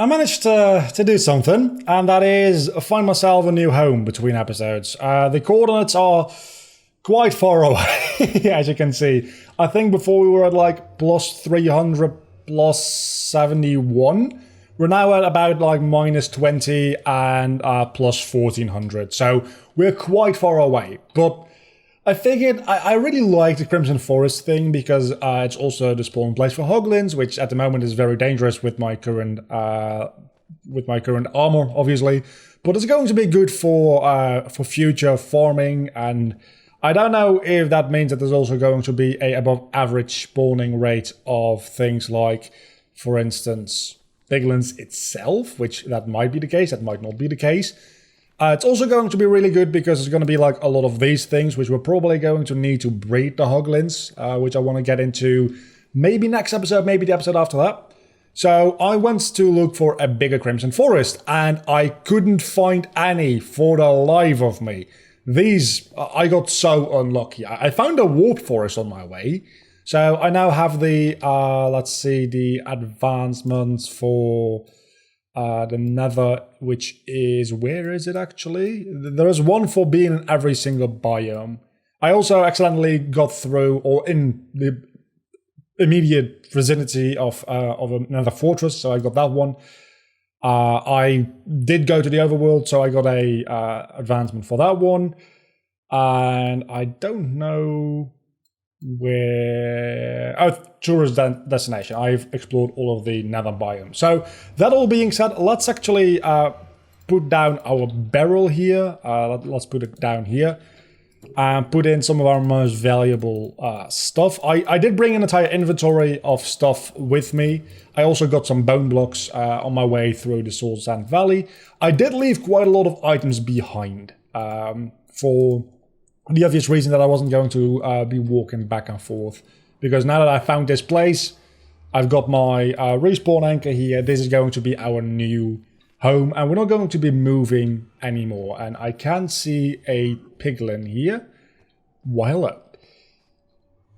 I managed to do something, and that is find myself a new home between episodes. The coordinates are quite far away, as you can see. I think before we were at like plus 300, plus 71. We're now at about like minus 20 and plus 1400. So we're quite far away. But I figured I really like the Crimson Forest thing because it's also the spawn place for hoglins, which at the moment is very dangerous with my current armor, obviously. But it's going to be good for future farming, and I don't know if that means that there's also going to be a above average spawning rate of things like, for instance, piglins itself, which that might be the case, that might not be the case. It's also going to be really good because it's going to be like a lot of these things, which we're probably going to need to breed the hoglins, which I want to get into maybe next episode, maybe the episode after that. So I went to look for a bigger Crimson Forest, and I couldn't find any for the life of me. These, I got so unlucky. I found a warp forest on my way. So I now have the, let's see, the advancements for the Nether, which is, where is it actually? There is one for being in every single biome. I also accidentally got through, or in the immediate vicinity of another fortress, so I got that one. I did go to the overworld, so I got a advancement for that one. And I don't know where... Oh, tourist destination. I've explored all of the Nether biome. So that all being said, let's actually put down our barrel here. Let's put it down here. And put in some of our most valuable stuff. I did bring an entire inventory of stuff with me. I also got some bone blocks on my way through the Soul Sand Valley. I did leave quite a lot of items behind for the obvious reason that I wasn't going to be walking back and forth. Because now that I found this place, I've got my respawn anchor here. This is going to be our new home, and we're not going to be moving anymore. And I can see a piglin here. Hello.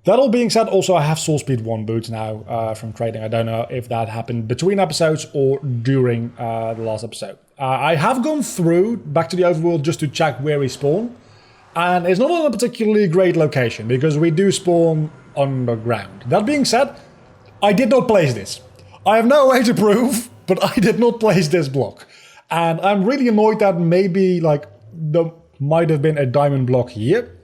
That all being said, also I have Soul Speed 1 boots now from trading. I don't know if that happened between episodes or during the last episode. I have gone through back to the overworld just to check where we spawn. And it's not on a particularly great location because we do spawn underground. That being said, I did not place this. I have no way to prove, but I did not place this block. And I'm really annoyed that maybe like there might have been a diamond block here,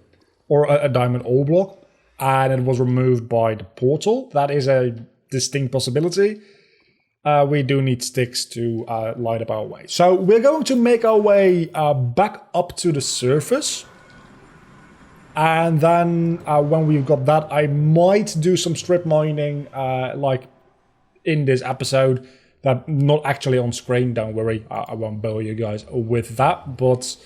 or a diamond ore block, and it was removed by the portal. That is a distinct possibility. We do need sticks to light up our way. So we're going to make our way back up to the surface. And then when we've got that, I might do some strip mining like in this episode. That not actually on screen, don't worry. I won't bore you guys with that. But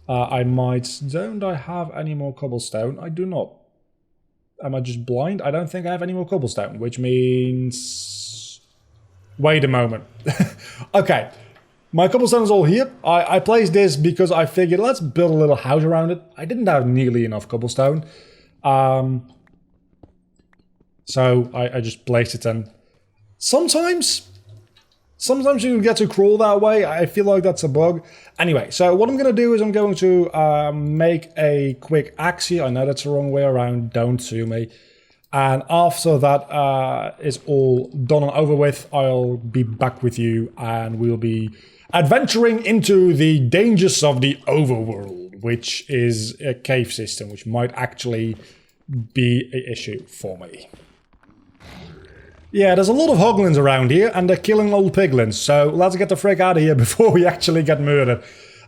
I might... Don't I have any more cobblestone? I do not. Am I just blind? I don't think I have any more cobblestone, which means... Wait a moment. Okay. My cobblestone is all here. I placed this because I figured let's build a little house around it. I didn't have nearly enough cobblestone. So I just placed it in. Sometimes you get to crawl that way. I feel like that's a bug. Anyway, so what I'm going to do is I'm going to make a quick axe here. I know that's the wrong way around. Don't sue me. And after that is all done and over with, I'll be back with you and we'll be adventuring into the dangers of the overworld, which is a cave system, which might actually be an issue for me. Yeah, there's a lot of hoglins around here, and they're killing old piglins, so let's get the frick out of here before we actually get murdered.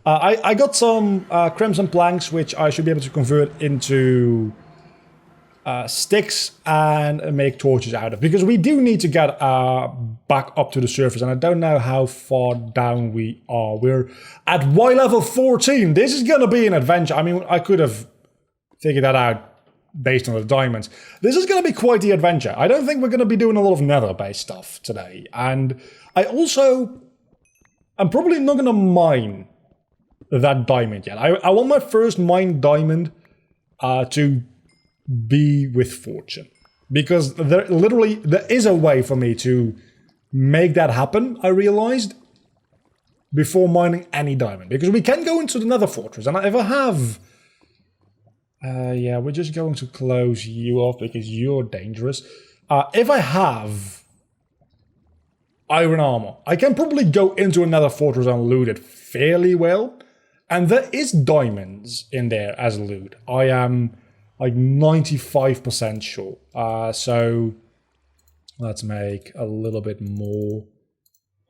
I got some crimson planks, which I should be able to convert into sticks and make torches out of, because we do need to get back up to the surface, and I don't know how far down we are. We're at Y level 14. This is going to be an adventure. I mean, I could have figured that out based on the diamonds. This is going to be quite the adventure. I don't think we're going to be doing a lot of nether-based stuff today. And I'm probably not going to mine that diamond yet. I want my first mined diamond to be with fortune. Because there is a way for me to make that happen, I realized, before mining any diamond. Because we can go into the Nether fortress, and if I have... yeah, we're just going to close you off because you're dangerous. If I have iron armor, I can probably go into another fortress and loot it fairly well. And there is diamonds in there as loot. I am like 95% sure. So let's make a little bit more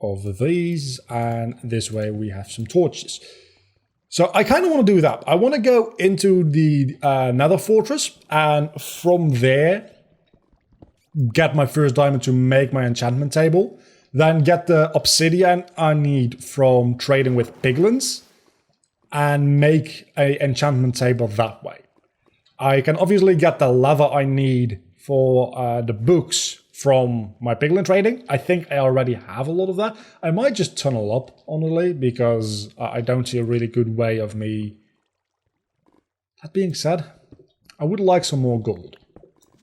of these. And this way we have some torches. So I kind of want to do that. I want to go into the Nether fortress, and from there get my first diamond to make my enchantment table. Then get the obsidian I need from trading with piglins and make an enchantment table that way. I can obviously get the lava I need for the books from my piglin trading. I think I already have a lot of that. I might just tunnel up, honestly, because I don't see a really good way of me... That being said, I would like some more gold.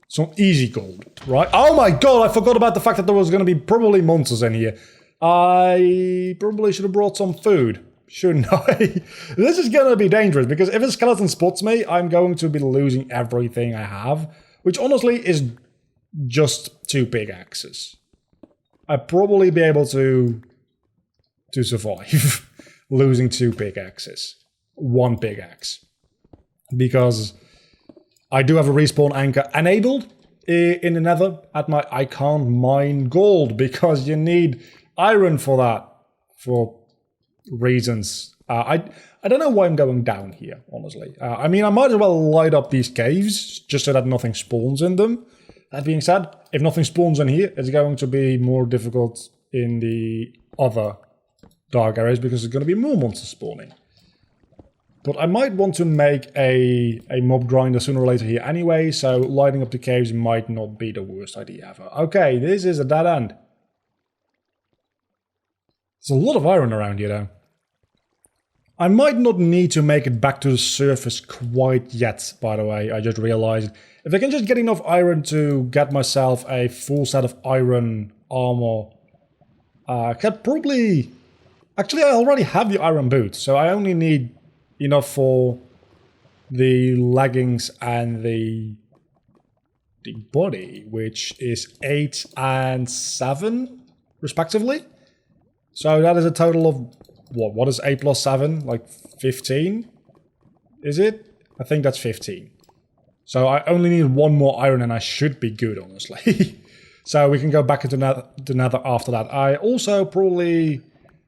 Some easy gold, right? Oh my god, I forgot about the fact that there was going to be probably monsters in here. I probably should have brought some food, shouldn't I? This is going to be dangerous, because if a skeleton spots me, I'm going to be losing everything I have, which honestly is just 2 pickaxes. I'd probably be able to survive losing 2 pickaxes. 1 pickaxe. Because I do have a respawn anchor enabled in the Nether at my... I can't mine gold because you need iron for that, for reasons. I don't know why I'm going down here, honestly. I mean, I might as well light up these caves just so that nothing spawns in them. That being said, if nothing spawns in here, it's going to be more difficult in the other dark areas because there's going to be more monsters spawning. But I might want to make a mob grinder sooner or later here anyway, so lighting up the caves might not be the worst idea ever. Okay, this is a dead end. There's a lot of iron around here, though. I might not need to make it back to the surface quite yet, by the way, I just realized. If I can just get enough iron to get myself a full set of iron armor, I could probably... Actually, I already have the iron boots, so I only need enough for the leggings and the body, which is 8 and 7, respectively. So that is a total of, what is 8 plus 7? Like 15? Is it? I think that's 15. So I only need 1 more iron and I should be good, honestly. So we can go back into the Nether after that. I also probably...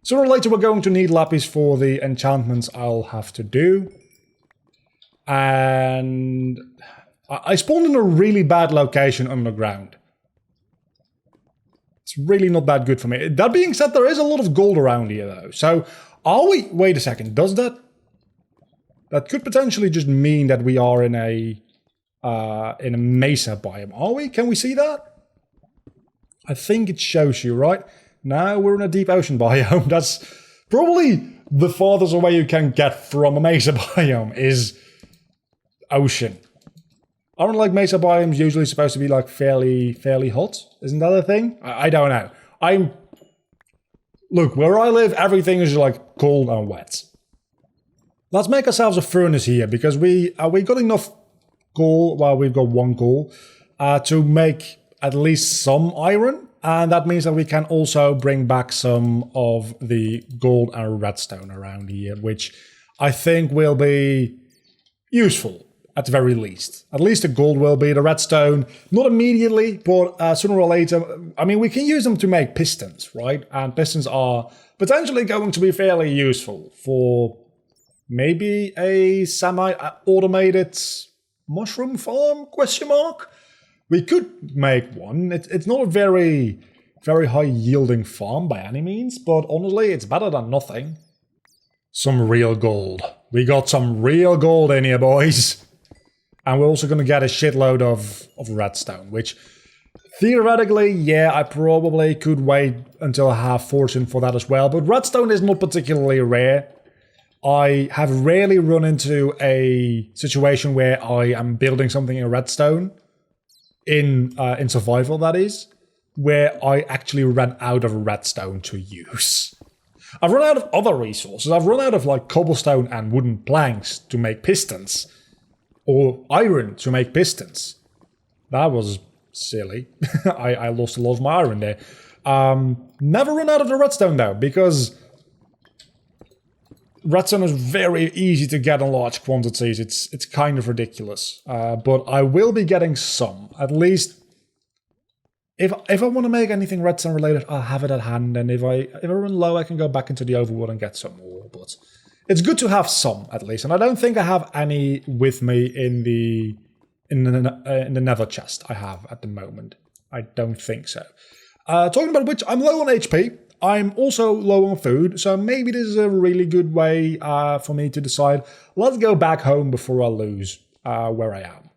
Sooner or later we're going to need lapis for the enchantments I'll have to do. And I spawned in a really bad location underground. It's really not that good for me. That being said, there is a lot of gold around here though. So are we... Wait a second, does that... That could potentially just mean that we are in a mesa biome. Are we? Can we see that? I think it shows you, right? Now we're in a deep ocean biome. That's probably the farthest away you can get from a mesa biome is ocean. Aren't like mesa biomes usually supposed to be like fairly hot? Isn't that a thing? I don't know. Look, where I live, everything is like cold and wet. Let's make ourselves a furnace here because we got enough coal. Well, we've got 1 coal to make at least some iron. And that means that we can also bring back some of the gold and redstone around here, which I think will be useful at the very least. At least the gold will be, the redstone, not immediately, but sooner or later. I mean, we can use them to make pistons, right? And pistons are potentially going to be fairly useful for maybe a semi-automated mushroom farm, question mark? We could make one. It's not a very high-yielding farm by any means, but honestly, it's better than nothing. Some real gold. We got some real gold in here, boys. And we're also going to get a shitload of redstone, which theoretically, yeah, I probably could wait until I have fortune for that as well. But redstone is not particularly rare. I have rarely run into a situation where I am building something in redstone. In survival, that is. where I actually ran out of redstone to use. I've run out of other resources. I've run out of like cobblestone and wooden planks to make pistons. Or iron to make pistons. That was silly. I lost a lot of my iron there. Never run out of the redstone though, because redstone is very easy to get in large quantities. It's kind of ridiculous. But I will be getting some. At least if I want to make anything redstone related, I'll have it at hand. And if I run low, I can go back into the overworld and get some more. But it's good to have some at least. And I don't think I have any with me in the nether chest I have at the moment. I don't think so. Talking about which, I'm low on HP. I'm also low on food, so maybe this is a really good way for me to decide, let's go back home before I lose where I am.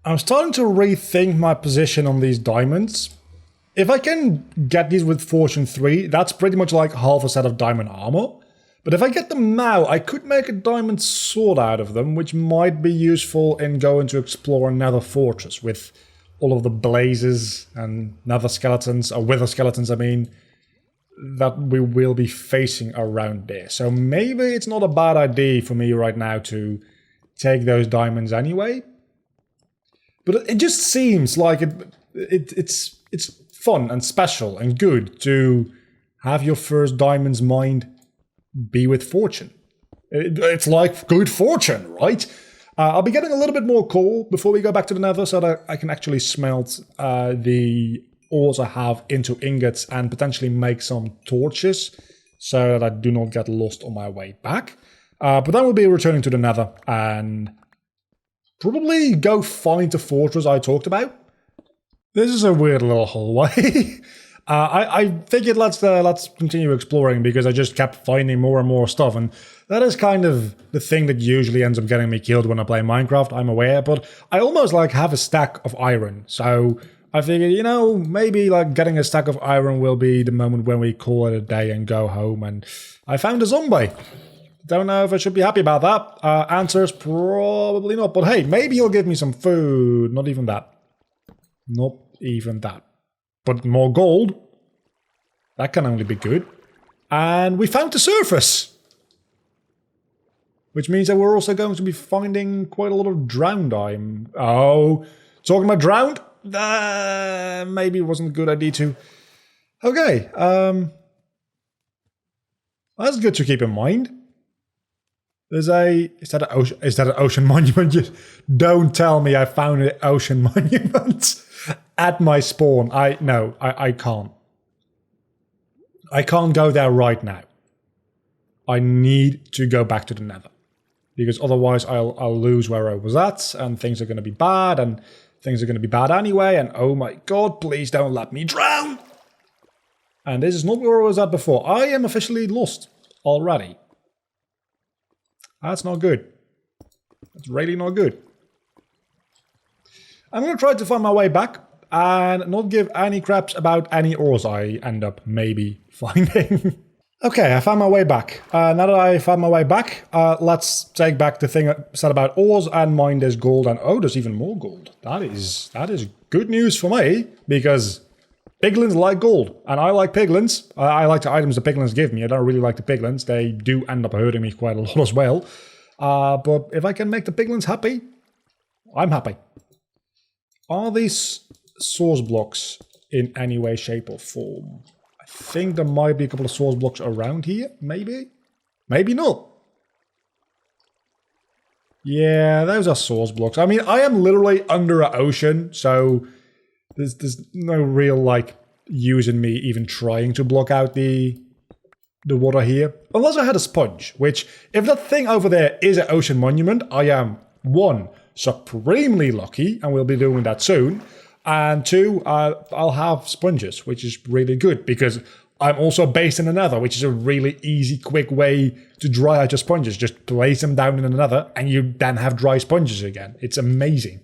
I'm starting to rethink my position on these diamonds. If I can get these with Fortune 3, that's pretty much like half a set of diamond armor. But if I get them now, I could make a diamond sword out of them, which might be useful in going to explore Nether Fortress with all of the blazes and nether skeletons, or wither skeletons I mean, that we will be facing around there. So maybe it's not a bad idea for me right now to take those diamonds anyway. But it just seems like it's fun and special and good to have your first diamonds mined be with fortune. It's like good fortune, right? I'll be getting a little bit more coal before we go back to the nether so that I can actually smelt the ores I have into ingots and potentially make some torches so that I do not get lost on my way back. But then we'll be returning to the nether and probably go find the fortress I talked about. This is a weird little hallway. I figured let's continue exploring because I just kept finding more and more stuff, and that is kind of the thing that usually ends up getting me killed when I play Minecraft, I'm aware, but I almost like have a stack of iron, so I figured, you know, maybe like getting a stack of iron will be the moment when we call it a day and go home, and I found a zombie. Don't know if I should be happy about that. Answer is probably not, but hey, maybe he'll give me some food. Not even that. Not even that. But more gold. That can only be good. And we found the surface. Which means that we're also going to be finding quite a lot of drowned iron. Oh, talking about drowned? Maybe it wasn't a good idea to. Okay. That's good to keep in mind. Is that an ocean monument? Just don't tell me I found an ocean monument at my spawn. I can't. I can't go there right now. I need to go back to the nether. Because otherwise I'll lose where I was at, and things are going to be bad, and things are going to be bad anyway, and oh my god, please don't let me drown! And this is not where I was at before. I am officially lost already. That's not good. That's really not good. I'm going to try to find my way back and not give any craps about any ores I end up maybe finding. Okay, I found my way back. Now that I found my way back, let's take back the thing I said about ores and mine this gold. And oh, there's even more gold. That is good news for me, because piglins like gold, and I like piglins. I like the items the piglins give me. I don't really like the piglins. They do end up hurting me quite a lot as well. But if I can make the piglins happy, I'm happy. Are these source blocks in any way, shape, or form? I think there might be a couple of source blocks around here, maybe? Maybe not. Yeah, those are source blocks. I mean, I am literally under an ocean, so there's no real, like, use in me even trying to block out the water here. Unless I had a sponge, which, if that thing over there is an ocean monument, I am, 1, supremely lucky, and we'll be doing that soon. And 2, I'll have sponges, which is really good, because I'm also based in the nether, which is a really easy, quick way to dry out your sponges. Just place them down in the nether, and you then have dry sponges again. It's amazing.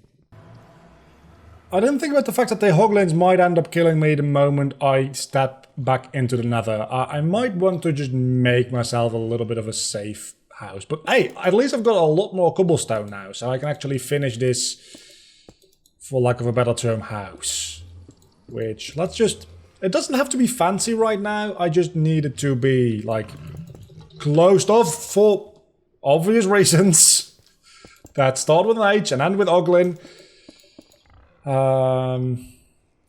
I didn't think about the fact that the hoglins might end up killing me the moment I step back into the nether. I might want to just make myself a little bit of a safe house. But hey, at least I've got a lot more cobblestone now, so I can actually finish this, for lack of a better term, house. Which, let's just... It doesn't have to be fancy right now. I just need it to be, like, closed off for obvious reasons. That start with an H and end with Oglin.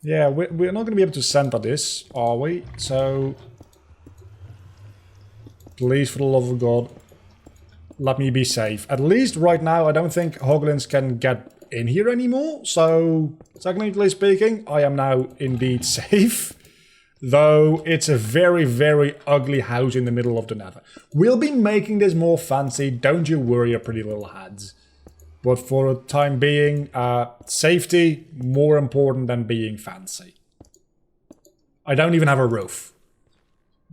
Yeah, we're not going to be able to center this, are we? So... Please, for the love of God, let me be safe. At least right now, I don't think hoglins can get in here anymore. So, technically speaking, I am now indeed safe. Though, it's a very, very ugly house in the middle of the Nether. We'll be making this more fancy, don't you worry, your pretty little heads. But for the time being, safety, more important than being fancy. I don't even have a roof.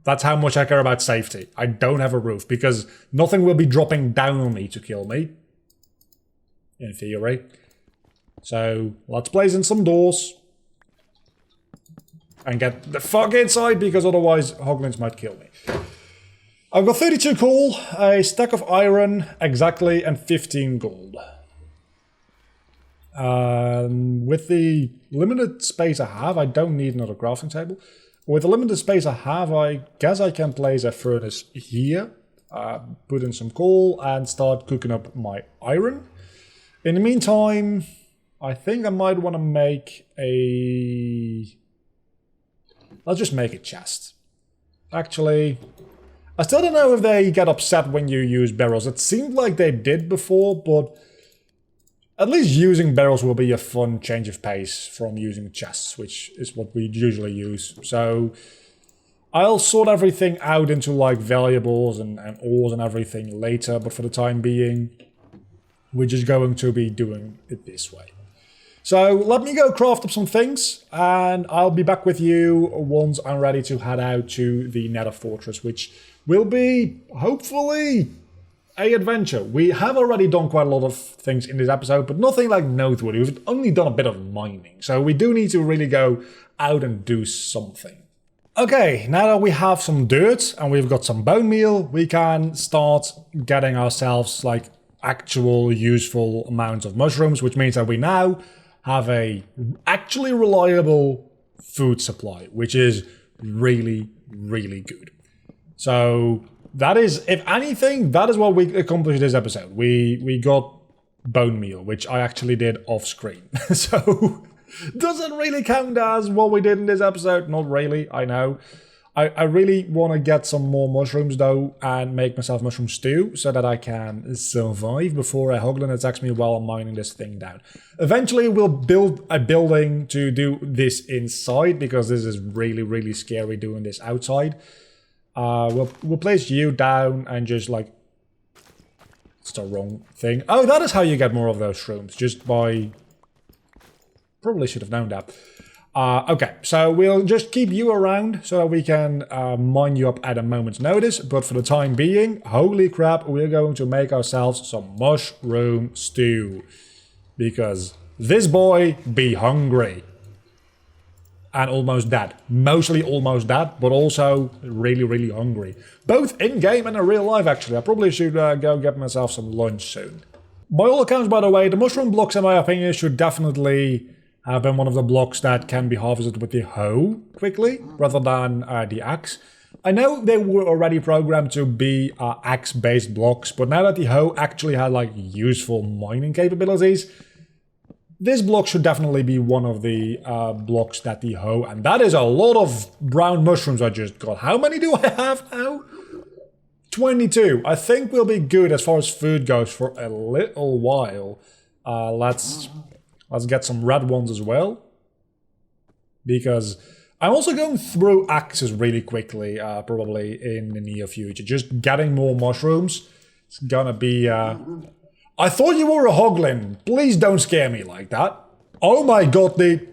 That's how much I care about safety. I don't have a roof, because nothing will be dropping down on me to kill me. In theory. So, let's place in some doors. And get the fuck inside, because otherwise hoglins might kill me. I've got 32 coal, a stack of iron, exactly, and 15 gold. With the limited space I have, I don't need another crafting table. With the limited space I have, I guess I can place a furnace here, put in some coal, and start cooking up my iron. In the meantime, I think I might want to make a... Let's just make a chest. Actually, I still don't know if they get upset when you use barrels. It seemed like they did before, but... At least using barrels will be a fun change of pace from using chests, which is what we usually use. So I'll sort everything out into like valuables and ores and everything later, but for the time being, we're just going to be doing it this way. So let me go craft up some things, and I'll be back with you once I'm ready to head out to the Nether Fortress, which will be, hopefully... an adventure. We have already done quite a lot of things in this episode, but nothing like noteworthy. We've only done a bit of mining, so we do need to really go out and do something. Okay, now that we have some dirt and we've got some bone meal, we can start getting ourselves like actual useful amounts of mushrooms, which means that we now have a actually reliable food supply, which is really, really good. So... that is, if anything, that is what we accomplished this episode. We got bone meal, which I actually did off screen. So, does it really count as what we did in this episode? Not really, I know. I really want to get some more mushrooms though, and make myself mushroom stew, so that I can survive before a hoglin attacks me while I'm mining this thing down. Eventually we'll build a building to do this inside, because this is really, really scary doing this outside. We'll place you down and just like... It's the wrong thing. Oh, that is how you get more of those shrooms. Just by... Probably should have known that. Okay, so we'll just keep you around so that we can mine you up at a moment's notice. But for the time being, holy crap, we're going to make ourselves some mushroom stew. Because this boy be hungry. And almost dead. Mostly almost dead, but also really, really hungry. Both in-game and in real life, actually. I probably should go get myself some lunch soon. By all accounts, by the way, the mushroom blocks, in my opinion, should definitely have been one of the blocks that can be harvested with the hoe quickly, rather than the axe. I know they were already programmed to be axe-based blocks, but now that the hoe actually had, like, useful mining capabilities... This block should definitely be one of the blocks that the hoe... And that is a lot of brown mushrooms I just got. How many do I have now? 22. I think we'll be good as far as food goes for a little while. Let's get some red ones as well. Because I'm also going through axes really quickly, probably in the near future. Just getting more mushrooms. It's gonna be... I thought you were a hoglin. Please don't scare me like that. Oh my god, the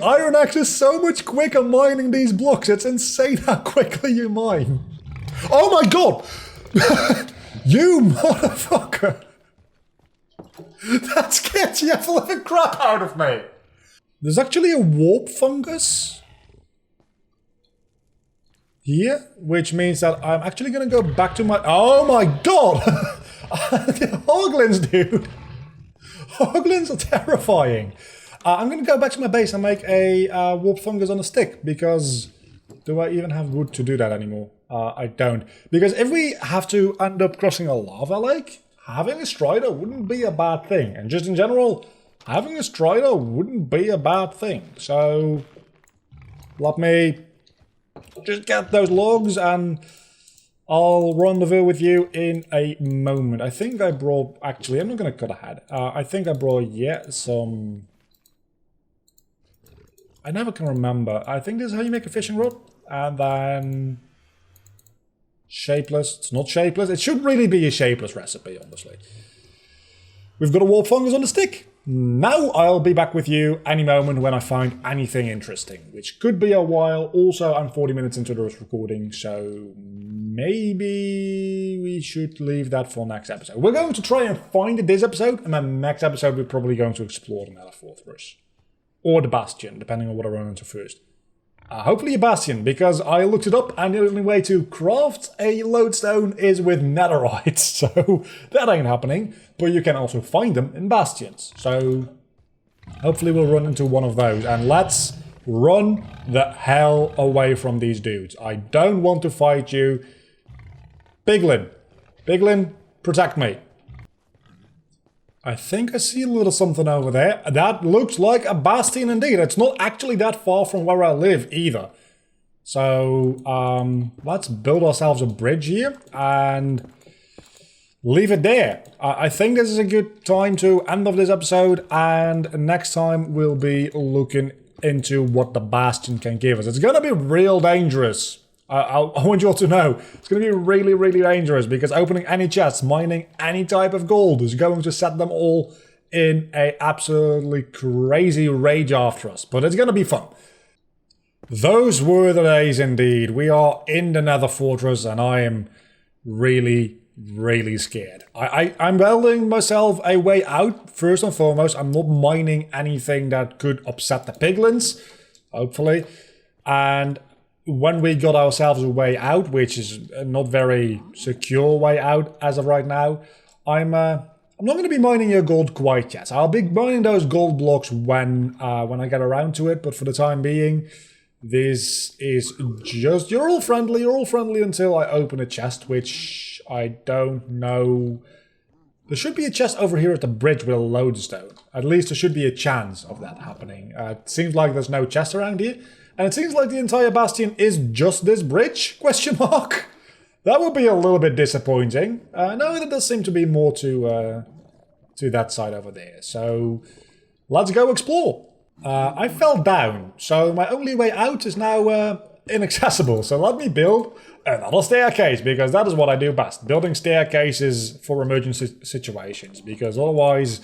iron axe is so much quicker mining these blocks. It's insane how quickly you mine. Oh my god! You motherfucker! That scared the ever-living crap out of me. There's actually a warp fungus here, which means that I'm actually gonna go back to my... Oh my god! The hoglins, dude! Hoglins are terrifying. I'm going to go back to my base and make a warp fungus on a stick, because do I even have wood to do that anymore? I don't. Because if we have to end up crossing a lava lake, having a strider wouldn't be a bad thing. And just in general, having a strider wouldn't be a bad thing. So let me just get those logs and I'll rendezvous with you in a moment. I think I brought... Actually, I'm not going to cut ahead. I think I brought, some... I never can remember. I think this is how you make a fishing rod. And then... Shapeless. It's not shapeless. It should really be a shapeless recipe, honestly. We've got a warp fungus on the stick. Now I'll be back with you any moment when I find anything interesting, which could be a while. Also, I'm 40 minutes into this recording, so maybe we should leave that for next episode. We're going to try and find it this episode, and then next episode we're probably going to explore the Nether fortress. Or the Bastion, depending on what I run into first. Hopefully a Bastion, because I looked it up and the only way to craft a lodestone is with netherite, so that ain't happening. But you can also find them in Bastions, so hopefully we'll run into one of those. And let's run the hell away from these dudes. I don't want to fight you. Piglin. Piglin, protect me. I think I see a little something over there. That looks like a bastion indeed. It's not actually that far from where I live either. So, let's build ourselves a bridge here and leave it there. I think this is a good time to end off this episode, and next time we'll be looking into what the Bastion can give us. It's gonna be real dangerous. I want you all to know, it's going to be really, really dangerous, because opening any chests, mining any type of gold is going to set them all in a absolutely crazy rage after us. But it's going to be fun. Those were the days indeed. We are in the Nether fortress and I am really, really scared. I'm building myself a way out. First and foremost, I'm not mining anything that could upset the piglins, hopefully. And when we got ourselves a way out, which is a not very secure way out as of right now, I'm not going to be mining your gold quite yet. I'll be mining those gold blocks when I get around to it, but for the time being, this is just... You're all friendly until I open a chest, which I don't know... There should be a chest over here at the bridge with a lodestone. At least there should be a chance of that happening. It seems like there's no chest around here. And it seems like the entire Bastion is just this bridge? Question mark? That would be a little bit disappointing. No, there does seem to be more to that side over there. So, let's go explore. I fell down, so my only way out is now inaccessible. So let me build another staircase, because that is what I do best. Building staircases for emergency situations, because otherwise,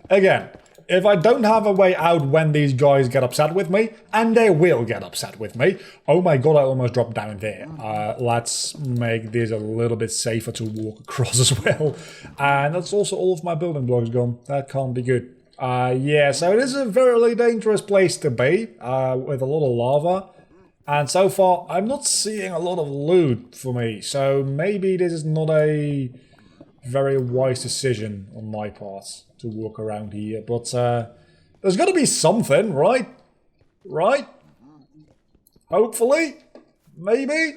again... If I don't have a way out when these guys get upset with me, and they will get upset with me. Oh my god, I almost dropped down there. Let's make this a little bit safer to walk across as well. And that's also all of my building blocks gone. That can't be good. Yeah, so it is a very dangerous place to be, with a lot of lava. And so far, I'm not seeing a lot of loot for me. So maybe this is not a very wise decision on my part to walk around here, but there's got to be something, right? Right? Hopefully? Maybe?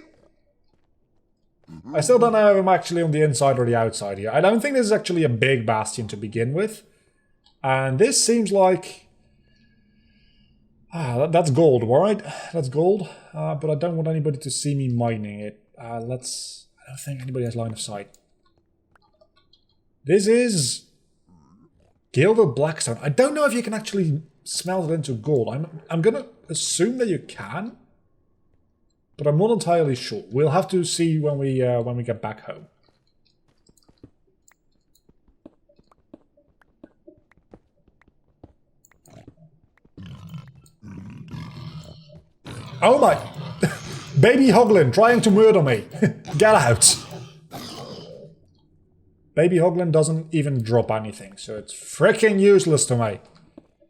I still don't know if I'm actually on the inside or the outside here. I don't think this is actually a big bastion to begin with. And this seems like... that's gold, right? That's gold. But I don't want anybody to see me mining it. I don't think anybody has line of sight. This is... Gilded blackstone. I don't know if you can actually smelt it into gold. I'm gonna assume that you can, but I'm not entirely sure. We'll have to see when we get back home. Oh my! Baby Hoglin trying to murder me. Get out! Baby Hoglin doesn't even drop anything, so it's freaking useless to me.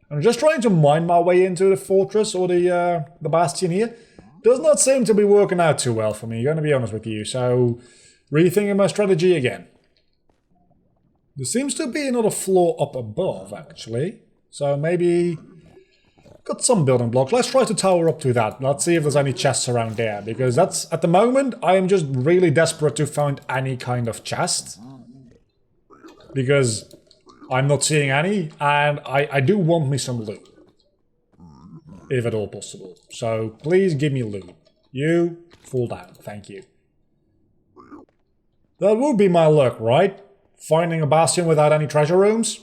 I'm just trying to mine my way into the fortress or the bastion here. Does not seem to be working out too well for me, going to be honest with you, so rethinking my strategy again. There seems to be another floor up above, actually, so maybe got some building blocks. Let's try to tower up to that. Let's see if there's any chests around there, because that's, at the moment, I am just really desperate to find any kind of chest. Because I'm not seeing any, and I do want me some loot. If at all possible. So, please give me loot. You, fall down. Thank you. That would be my luck, right? Finding a bastion without any treasure rooms?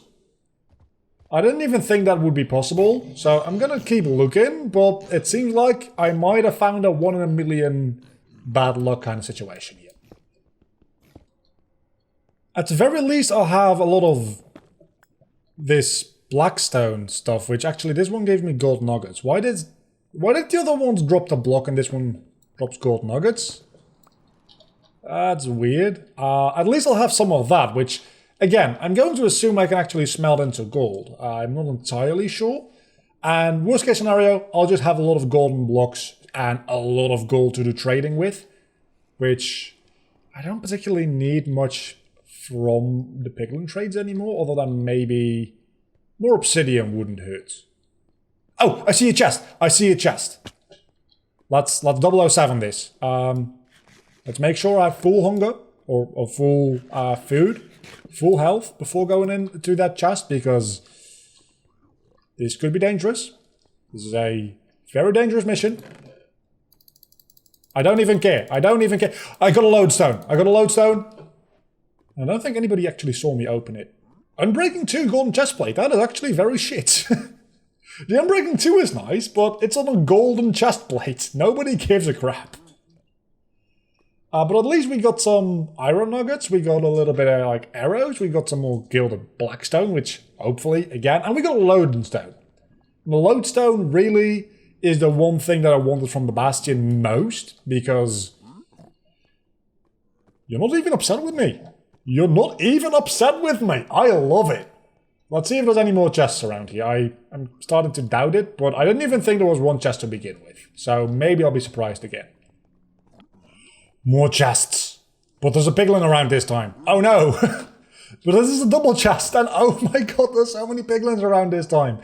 I didn't even think that would be possible, so I'm gonna keep looking, but it seems like I might have found a 1 in a million bad luck kind of situation here. At the very least, I'll have a lot of this blackstone stuff, which actually this one gave me gold nuggets. Why did the other ones drop the block and this one drops gold nuggets? That's weird. At least I'll have some of that, which, again, I'm going to assume I can actually smelt into gold. I'm not entirely sure. And worst case scenario, I'll just have a lot of golden blocks and a lot of gold to do trading with, which I don't particularly need much from the piglin trades anymore, other than maybe more obsidian wouldn't hurt. Oh, I see a chest! I see a chest! Let's 007 this. Let's make sure I have full hunger, or full food, full health before going into that chest, because this could be dangerous. This is a very dangerous mission. I don't even care. I don't even care. I got a lodestone. I got a lodestone. I don't think anybody actually saw me open it. Unbreaking 2 golden chestplate. That is actually very shit. The Unbreaking 2 is nice, but it's on a golden chestplate. Nobody gives a crap. But at least we got some iron nuggets. We got a little bit of like arrows. We got some more gilded blackstone, which hopefully, again, and we got a lodestone. The lodestone really is the one thing that I wanted from the Bastion most, because you're not even upset with me. You're not even upset with me. I love it. Let's see if there's any more chests around here. I'm starting to doubt it, but I didn't even think there was one chest to begin with. So maybe I'll be surprised again. More chests. But there's a piglin around this time. Oh no. But this is a double chest, and oh my god, there's so many piglins around this time.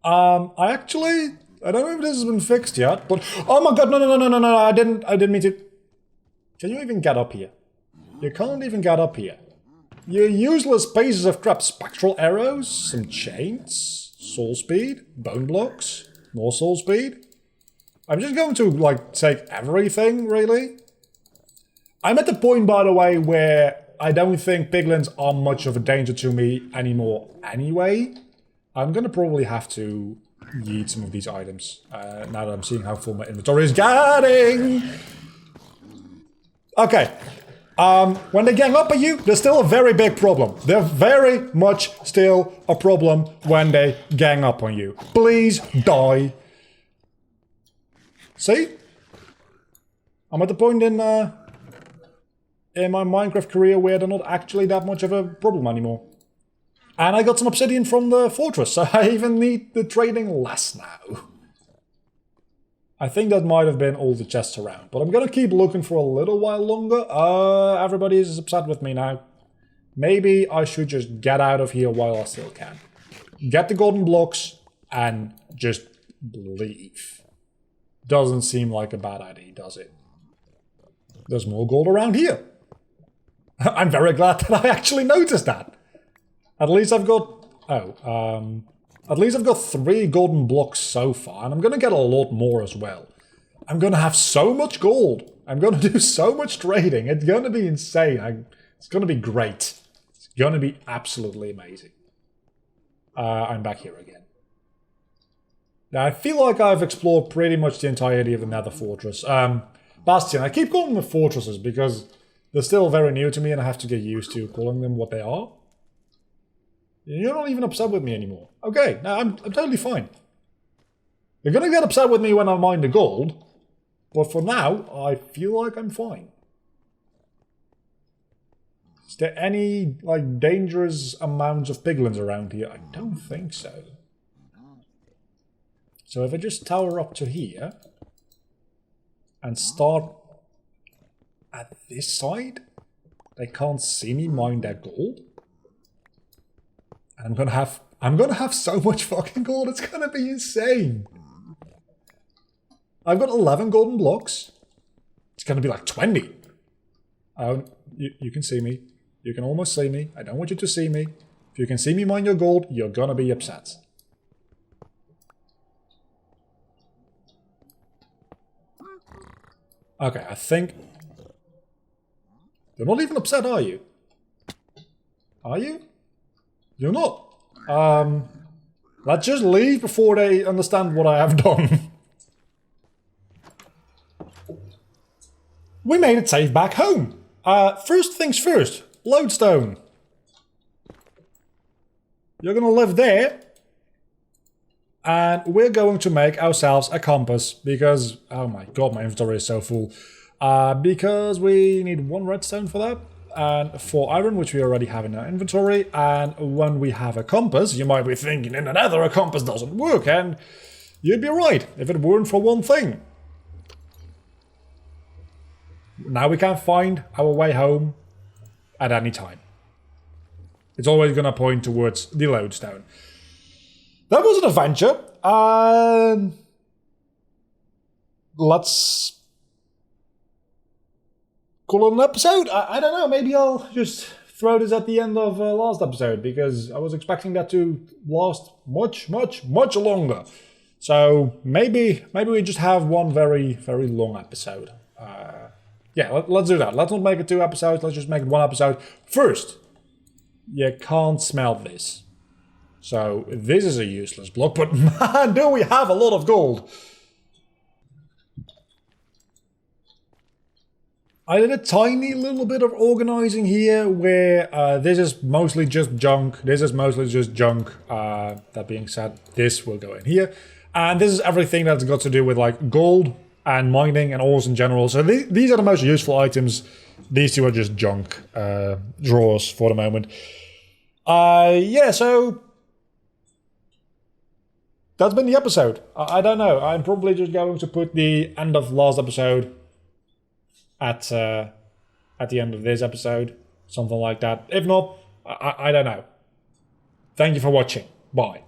I don't know if this has been fixed yet, but oh my god, no, I didn't mean to. Can you even get up here? You can't even get up here. You useless pieces of crap. Spectral arrows, some chains, soul speed, bone blocks, more soul speed. I'm just going to, like, take everything, really. I'm at the point, by the way, where I don't think piglins are much of a danger to me anymore anyway. I'm gonna probably have to yeet some of these items, now that I'm seeing how full my inventory is getting. Okay. When they gang up at you, there's still a very big problem. They're very much still a problem when they gang up on you. Please die. See? I'm at the point in my Minecraft career where they're not actually that much of a problem anymore. And I got some obsidian from the fortress, so I even need the trading less now. I think that might have been all the chests around, but I'm gonna keep looking for a little while longer. Everybody is upset with me now. Maybe I should just get out of here while I still can. Get the golden blocks and just leave. Doesn't seem like a bad idea, does it? There's more gold around here. I'm very glad that I actually noticed that. At least I've got... At least I've got 3 golden blocks so far, and I'm going to get a lot more as well. I'm going to have so much gold. I'm going to do so much trading. It's going to be insane. It's going to be great. It's going to be absolutely amazing. I'm back here again. Now, I feel like I've explored pretty much the entirety of the Nether fortress. Bastion. I keep calling them fortresses because they're still very new to me and I have to get used to calling them what they are. You're not even upset with me anymore. Okay, now I'm totally fine. You're gonna get upset with me when I mine the gold, but for now, I feel like I'm fine. Is there any, like, dangerous amounts of piglins around here? I don't think so. So if I just tower up to here and start at this side, they can't see me mine their gold. And I'm gonna have I'm gonna have so much fucking gold, it's gonna be insane. I've got 11 golden blocks. It's gonna be like 20. Oh, you can see me. You can almost see me. I don't want you to see me. If you can see me mine your gold, you're gonna be upset. Okay, I think... You're not even upset, are you? Are you? You're not. Let's just leave before they understand what I have done. We made it safe back home. First things first, lodestone. You're gonna live there. And we're going to make ourselves a compass because, oh my god, my inventory is so full. Because we need 1 redstone for that. And 4 iron, which we already have in our inventory. And when we have a compass, you might be thinking in the Nether a compass doesn't work. And you'd be right, if it weren't for one thing. Now we can find our way home at any time. It's always going to point towards the lodestone. That was an adventure. Let's call it an episode. I don't know, maybe I'll just throw this at the end of last episode, because I was expecting that to last much longer. So maybe we just have one very long episode. Yeah, let's do that. Let's not make it 2 episodes, let's just make it 1 episode. First, you can't smell this. So this is a useless block, but man, do we have a lot of gold. I did a tiny little bit of organizing here where this is mostly just junk. This is mostly just junk. That being said, this will go in here. And this is everything that's got to do with like gold and mining and ores in general. So these are the most useful items. These 2 are just junk drawers for the moment. Yeah, so that's been the episode. I don't know. I'm probably just going to put the end of last episode at the end of this episode. Something like that. If not, I don't know. Thank you for watching. Bye.